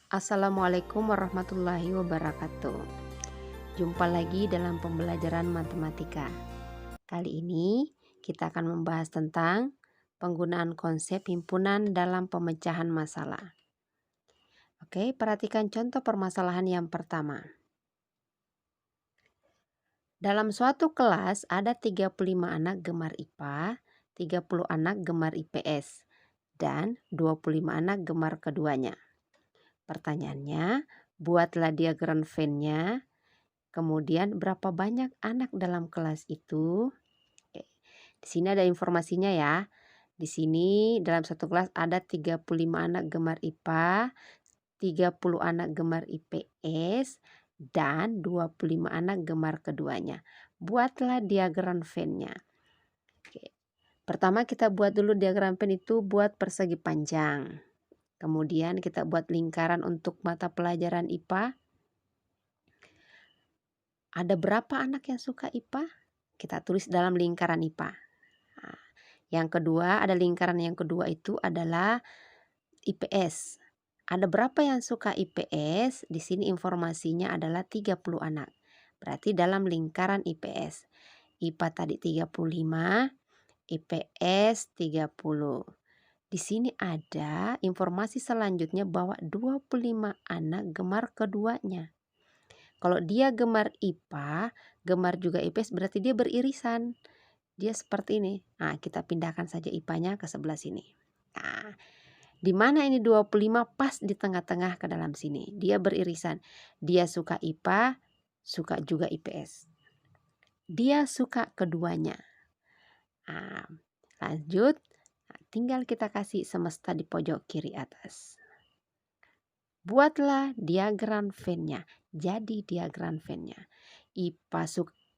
Assalamualaikum warahmatullahi wabarakatuh. Jumpa lagi dalam pembelajaran matematika. Kali ini kita akan membahas tentang penggunaan konsep himpunan dalam pemecahan masalah. Oke, perhatikan contoh permasalahan yang pertama. Dalam suatu kelas ada 35 anak gemar IPA, 30 anak gemar IPS, dan 25 anak gemar keduanya. Pertanyaannya, buatlah diagram Venn-nya. Kemudian berapa banyak anak dalam kelas itu? Oke, di sini ada informasinya ya. Di sini dalam satu kelas ada 35 anak gemar IPA, 30 anak gemar IPS, dan 25 anak gemar keduanya. Buatlah diagram Venn-nya. Oke. Pertama kita buat dulu diagram Venn itu buat persegi panjang. Kemudian kita buat lingkaran untuk mata pelajaran IPA. Ada berapa anak yang suka IPA? Kita tulis dalam lingkaran IPA. Nah, yang kedua, ada lingkaran yang kedua itu adalah IPS. Ada berapa yang suka IPS? Di sini informasinya adalah 30 anak. Berarti dalam lingkaran IPS. IPA tadi 35, IPS 30. Di sini ada informasi selanjutnya bahwa 25 anak gemar keduanya. Kalau dia gemar IPA, gemar juga IPS, berarti dia beririsan. Dia seperti ini. Nah, kita pindahkan saja IPA-nya ke sebelah sini. Nah, di mana ini 25 pas di tengah-tengah ke dalam sini. Dia beririsan. Dia suka IPA, suka juga IPS. Dia suka keduanya. Nah, lanjut. Nah, tinggal kita kasih semesta di pojok kiri atas. Buatlah diagram Venn-nya. Jadi diagram Venn-nya.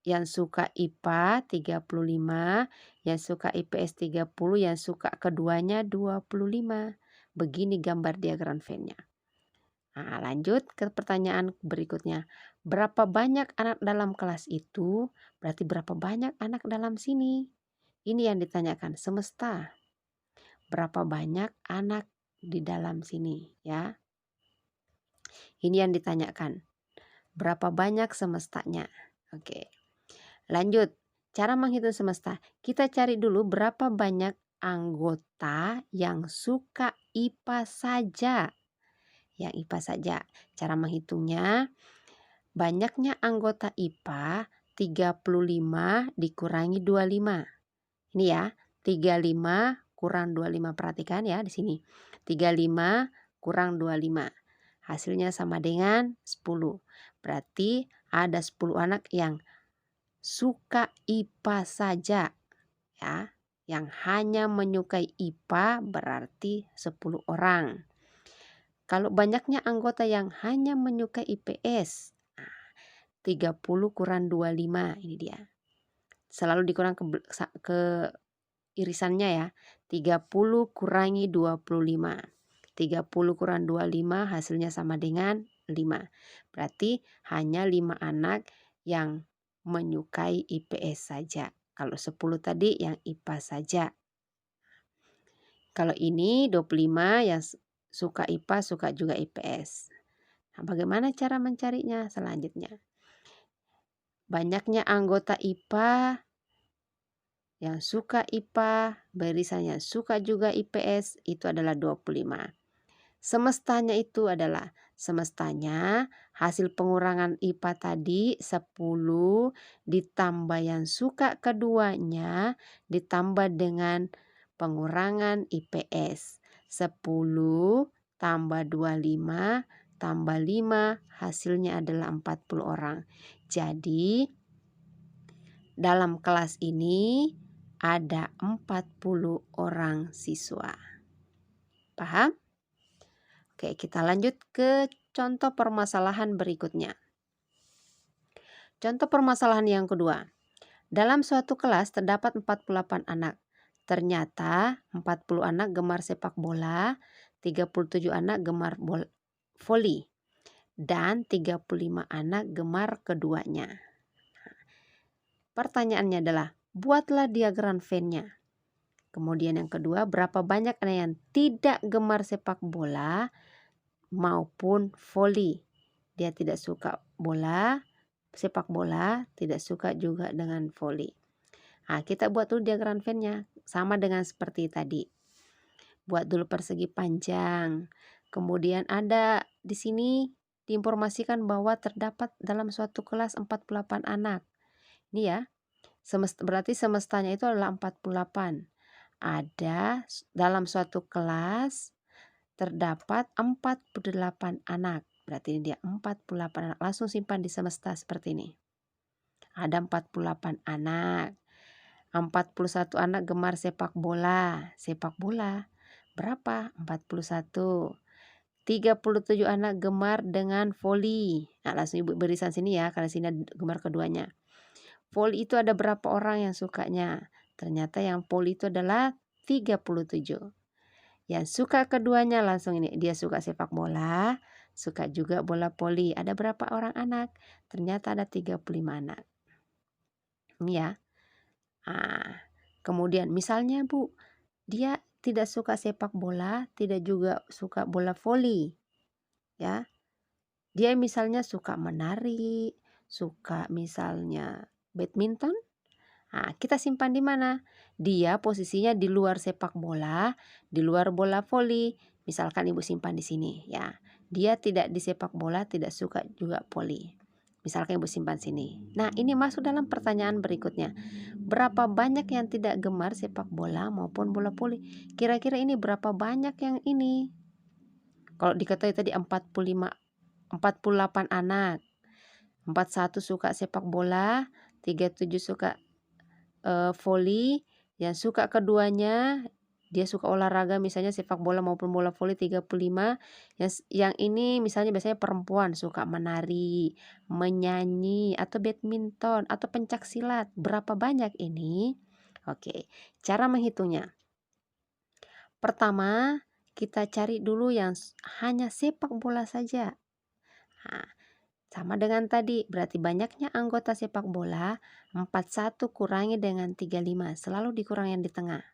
Yang suka IPA 35, yang suka IPS 30, yang suka keduanya 25. Begini gambar diagram Venn-nya. Nah, lanjut ke pertanyaan berikutnya. Berapa banyak anak dalam kelas itu? Berarti berapa banyak anak dalam sini? Ini yang ditanyakan semesta. Berapa banyak anak di dalam sini, ya? Ini yang ditanyakan. Berapa banyak semestanya? Oke. Lanjut. Cara menghitung semesta. Kita cari dulu berapa banyak anggota yang suka IPA saja. Yang IPA saja. Cara menghitungnya, banyaknya anggota IPA 35 dikurangi 25. Ini ya, 35 kurang 25. Perhatikan ya di sini. 35 kurang 25. Hasilnya sama dengan 10. Berarti ada 10 anak yang suka IPA saja, ya. Yang hanya menyukai IPA berarti 10 orang. Kalau banyaknya anggota yang hanya menyukai IPS, 30 kurang 25, ini dia. Selalu dikurang ke irisannya ya. 30 kurangi 25. 30 kurang 25 hasilnya sama dengan 5. Berarti hanya 5 anak yang menyukai IPS saja. Kalau 10 tadi yang IPA saja. Kalau ini 25 yang suka IPA, suka juga IPS. Nah, bagaimana cara mencarinya selanjutnya? Banyaknya anggota IPA yang suka IPA, barisan yang suka juga IPS, itu adalah 25. Semestanya itu adalah hasil pengurangan IPA tadi 10 ditambah yang suka keduanya ditambah dengan pengurangan IPS. 10 tambah 25 tambah 5 hasilnya adalah 40 orang. Jadi dalam kelas ini ada 40 orang siswa. Paham? Oke, kita lanjut ke contoh permasalahan berikutnya. Contoh permasalahan yang kedua. Dalam suatu kelas terdapat 48 anak. Ternyata 40 anak gemar sepak bola, 37 anak gemar voli, dan 35 anak gemar keduanya. Pertanyaannya adalah, buatlah diagram Venn-nya. Kemudian yang kedua, berapa banyak anak yang tidak gemar sepak bola, maupun voli. Dia tidak suka bola, sepak bola, tidak suka juga dengan voli. Nah, kita buat dulu diagram Venn-nya, sama dengan seperti tadi. Buat dulu persegi panjang. Kemudian ada di sini diinformasikan bahwa terdapat dalam suatu kelas 48 anak. Ini ya, berarti semestanya itu adalah 48. Ada dalam suatu kelas terdapat 48 anak. Berarti ini dia 48 anak. Langsung simpan di semesta seperti ini. Ada 48 anak. 41 anak gemar sepak bola. Sepak bola berapa? 41. 37 anak gemar dengan voli. Nah, langsung ibu barisan sini ya, karena sini ada gemar keduanya. Voli itu ada berapa orang yang sukanya? Ternyata yang voli itu adalah 37. Yang suka keduanya langsung ini, dia suka sepak bola, suka juga bola voli. Ada berapa orang anak? Ternyata ada 35 anak. Ini ya. Nah, kemudian misalnya Bu, dia tidak suka sepak bola, tidak juga suka bola voli. Ya. Dia misalnya suka menari, suka misalnya badminton. Nah, kita simpan di mana? Dia posisinya di luar sepak bola, di luar bola voli. Misalkan ibu simpan di sini ya. Dia tidak di sepak bola, tidak suka juga voli. Misalkan ibu simpan sini. Nah, ini masuk dalam pertanyaan berikutnya. Berapa banyak yang tidak gemar sepak bola maupun bola voli? Kira-kira ini berapa banyak yang ini? Kalau diketahui tadi 48 anak. 41 suka sepak bola, 37 suka voli, yang suka keduanya dia suka olahraga misalnya sepak bola maupun bola voli 35. Yang ini misalnya biasanya perempuan suka menari, menyanyi atau badminton atau pencak silat. Berapa banyak ini? Oke, cara menghitungnya. Pertama, kita cari dulu yang hanya sepak bola saja. Nah, sama dengan tadi, berarti banyaknya anggota sepak bola, 41 kurangi dengan 35, selalu dikurangi yang di tengah.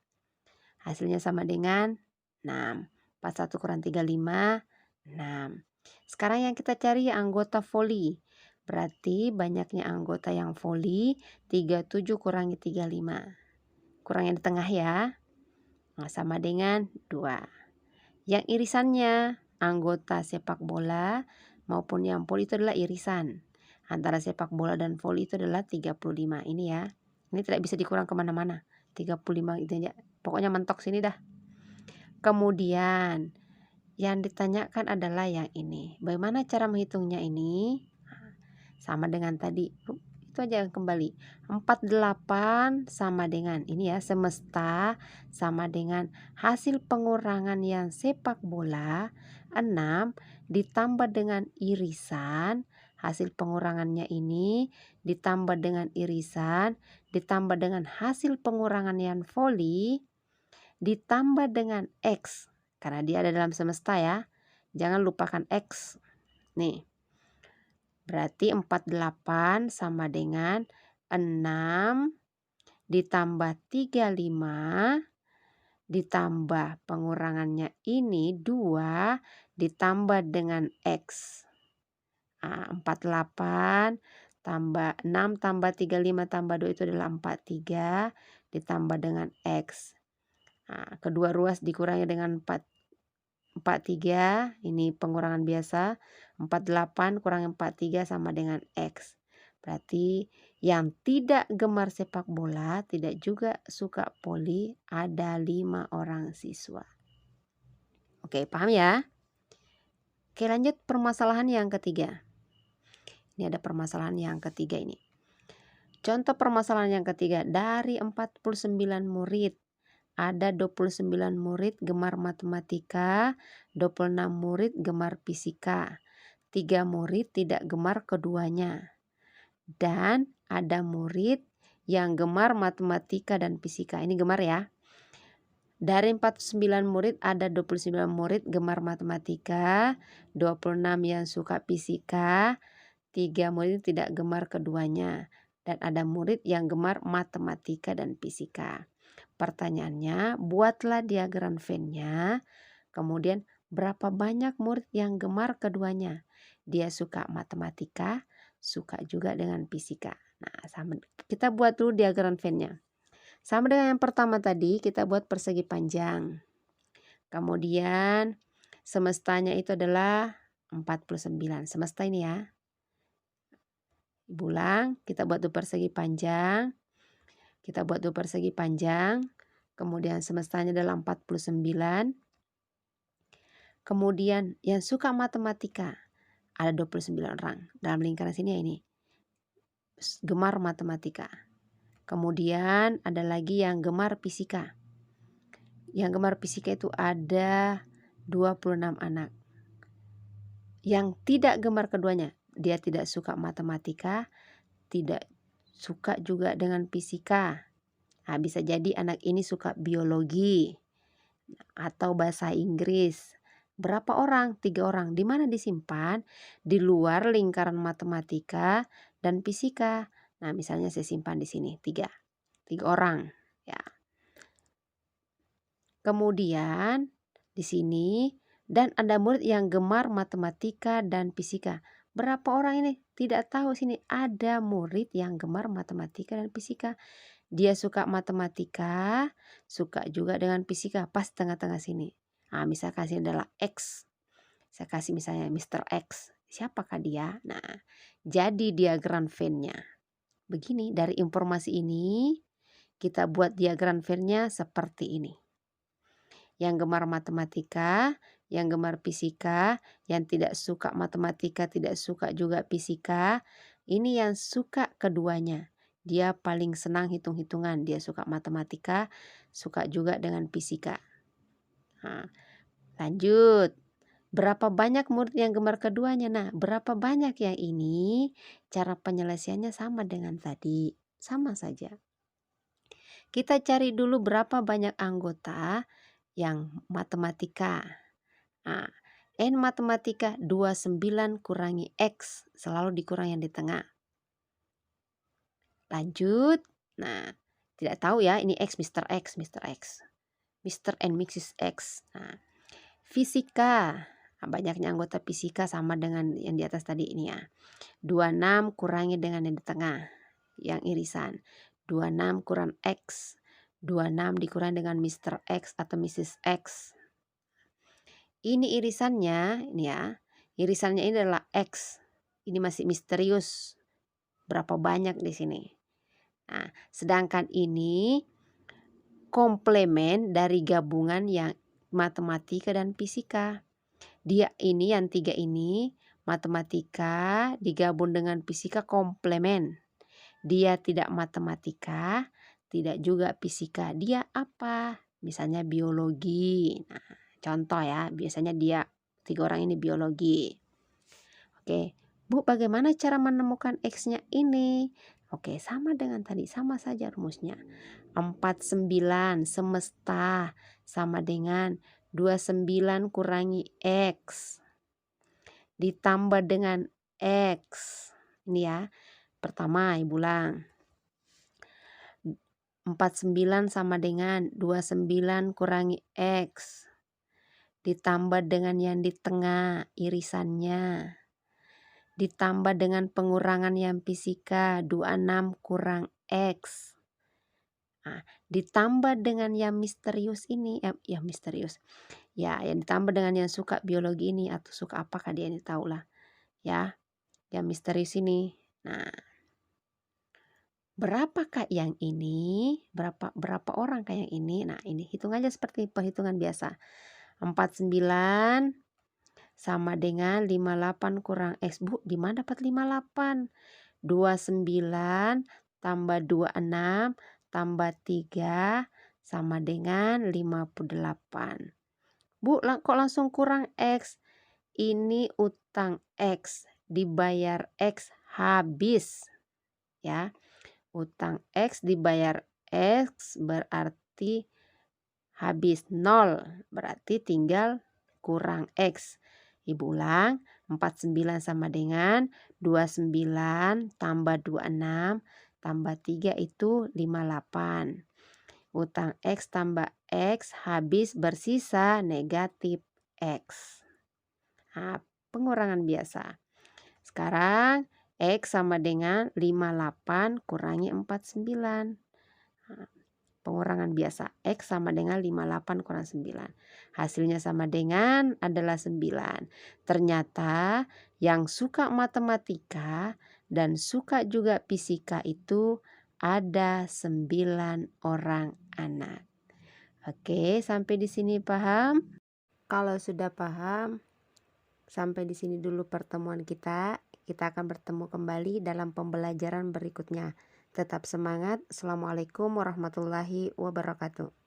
Hasilnya sama dengan 6. 41 kurang 35, 6. Sekarang yang kita cari anggota voli. Berarti banyaknya anggota yang voli, 37 kurangi 35. Kurang yang di tengah ya. Nah, sama dengan 2. Yang irisannya, anggota sepak bola maupun yang voli itu adalah irisan. Antara sepak bola dan voli itu adalah 35. Ini ya. Ini tidak bisa dikurang kemana-mana. 35 itu aja. Pokoknya mentok sini dah. Kemudian yang ditanyakan adalah yang ini. Bagaimana cara menghitungnya ini? Sama dengan tadi. Itu aja yang kembali. 48 sama dengan ini ya, semesta sama dengan hasil pengurangan yang sepak bola 6 ditambah dengan irisan. Hasil pengurangannya ini ditambah dengan irisan ditambah dengan hasil pengurangan yang voli ditambah dengan X. Karena dia ada dalam semesta ya. Jangan lupakan X. Nih. Berarti 48 sama dengan 6 ditambah 35 ditambah pengurangannya ini 2 ditambah dengan X. 48 tambah 6 tambah 35 tambah 2 itu adalah 43 ditambah dengan X. Kedua ruas dikurangi dengan 43, ini pengurangan biasa. 48 kurangi 43 sama dengan X. Berarti yang tidak gemar sepak bola, tidak juga suka voli, ada 5 orang siswa. Oke, paham ya? Oke, lanjut permasalahan yang ketiga. Ini ada permasalahan yang ketiga ini. Contoh permasalahan yang ketiga, dari 49 murid, ada 29 murid gemar matematika, 26 murid gemar fisika, 3 murid tidak gemar keduanya. Dan ada murid yang gemar matematika dan fisika. Ini gemar ya. Dari 49 murid ada 29 murid gemar matematika, 26 yang suka fisika, 3 murid tidak gemar keduanya. Dan ada murid yang gemar matematika dan fisika. Pertanyaannya, buatlah diagram Venn-nya, kemudian Berapa banyak murid yang gemar keduanya? Dia suka matematika, suka juga dengan fisika. Nah, sama kita buat dulu diagram Venn-nya. Sama dengan yang pertama tadi, kita buat persegi panjang. Kemudian semestanya itu adalah 49. Semesta ini ya. Ulang, kita buat dua persegi panjang. Kita buat dua persegi panjang. Kemudian semestanya adalah 49. Kemudian yang suka matematika ada 29 orang. Dalam lingkaran sini ya ini. Gemar matematika. Kemudian ada lagi yang gemar fisika. Yang gemar fisika itu ada 26 anak. Yang tidak gemar keduanya, dia tidak suka matematika, tidak suka juga dengan fisika. Nah, bisa jadi anak ini suka biologi atau bahasa Inggris. Berapa orang? 3 orang. Di mana disimpan? Di luar lingkaran matematika dan fisika. Nah, misalnya saya simpan di sini 3 orang, ya. Kemudian di sini dan ada murid yang gemar matematika dan fisika. Berapa orang ini? Tidak tahu sini. Ada murid yang gemar matematika dan fisika. Dia suka matematika, suka juga dengan fisika. Pas tengah-tengah sini. Nah, misalkan sini adalah X. Saya kasih misalnya Mr. X. Siapakah dia? Nah, jadi diagram Venn-nya. Begini, dari informasi ini kita buat diagram Venn-nya seperti ini. Yang gemar matematika, yang gemar fisika, yang tidak suka matematika, tidak suka juga fisika. Ini yang suka keduanya. Dia paling senang hitung-hitungan. Dia suka matematika, suka juga dengan fisika. Nah, lanjut. Berapa banyak murid yang gemar keduanya? Nah, berapa banyak yang ini? Cara penyelesaiannya sama dengan tadi. Sama saja. Kita cari dulu berapa banyak anggota yang matematika. Nah, N matematika 29 kurangi X. Selalu dikurang yang di tengah. Lanjut. Nah, tidak tahu ya ini X, Mr. X, Mr. X. Mr. and Mrs. X. Nah, fisika. Nah, banyaknya anggota fisika sama dengan yang di atas tadi ini ya. 26 kurangi dengan yang di tengah. Yang irisan. 26 kurang X. 26 dikurangi dengan Mr. X atau Mrs. X. Ini irisannya, ini ya. Irisannya ini adalah X. Ini masih misterius. Berapa banyak di sini. Nah, sedangkan ini komplemen dari gabungan yang matematika dan fisika. Dia ini yang 3 ini matematika digabung dengan fisika komplemen. Dia tidak matematika, tidak juga fisika. Dia apa? Misalnya biologi. Nah, contoh ya, biasanya dia 3 orang ini biologi. Oke, Bu, bagaimana cara menemukan X-nya ini? Oke, sama dengan tadi, sama saja rumusnya. 49 semesta sama dengan 29 kurangi X. Ditambah dengan X. Ini ya, pertama Ibu ulang. 49 sama dengan 29 kurangi X. Ditambah dengan yang di tengah irisannya. Ditambah dengan pengurangan yang fisika 26 kurang X. Nah, ditambah dengan yang misterius ini, ya misterius. Ya, yang ditambah dengan yang suka biologi ini atau suka apakah dia ini tahulah. Ya, yang misterius ini. Nah, berapakah yang ini? Berapa orang kayak yang ini? Nah, ini hitung aja seperti perhitungan biasa. 49 sama dengan 58 kurang X. Bu, di mana dapat 58? 29 tambah 26 tambah 3 sama dengan 58. Bu, kok langsung kurang X? Ini utang X, dibayar X habis. Ya, utang X dibayar X berarti habis 0. Berarti tinggal kurang X. Ibu ulang, 49 sama dengan 29 tambah 26 tambah 3 itu 58. Utang X tambah X habis bersisa negatif X. Nah, pengurangan biasa. Sekarang X sama dengan 58 kurangi 49. Nah, pengurangan biasa. X sama dengan 58 kurang 9. Hasilnya sama dengan adalah 9. Ternyata yang suka matematika dan suka juga fisika itu ada 9 orang anak. Oke, sampai di sini paham? Kalau sudah paham, sampai di sini dulu pertemuan kita. Kita akan bertemu kembali dalam pembelajaran berikutnya. Tetap semangat. Assalamualaikum warahmatullahi wabarakatuh.